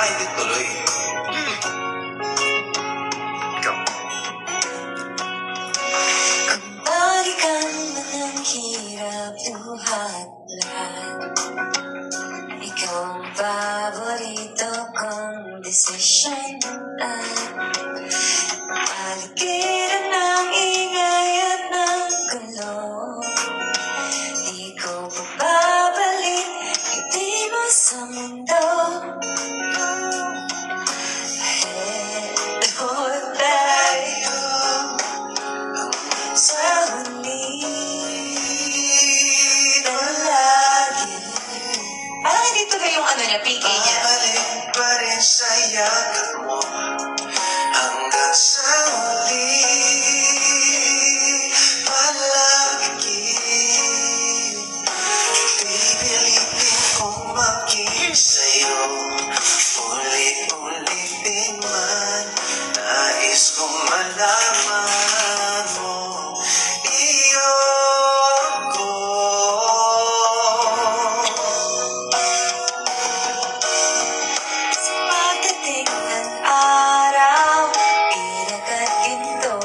hindi tuloy. Ikaw. Balikan man ang hirap, luhat lahat. Ikaw ang paborito kong desisyon at paligiran ng ingay at ng gulo. Di ko babalik, hindi mo sa mundo. Ahead or tayo sa huli palagi. Parang hindi tuloy yung ano niya, PK niya. Babalik pa rin sa yakap mo hanggang sa huli. Palagi pipilitin kong maging sa'yo. Ulit-ulitin man, nais kong malaman mo. Iyon ko. Sa pagdating ng araw, ilag at ginto,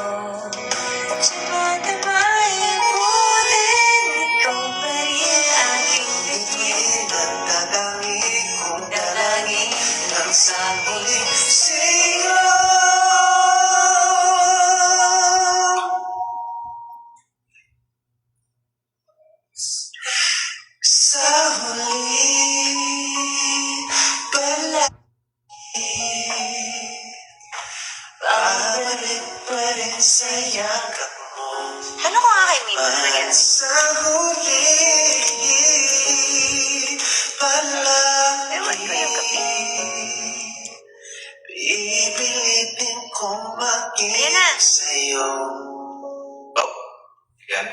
tsaka damay abutin, ikaw pa rin aking bituin. Nagdadangin kong Dalangin hanggang sa huli sa'yo. Sa huli palagi babalik pa rin sa yakap mo. Ano ko nga kay Mimo na At sa huli palagi Ewan ko yung kape. pipilitin kong Ayan na. maging sa'yo. Oh, yan.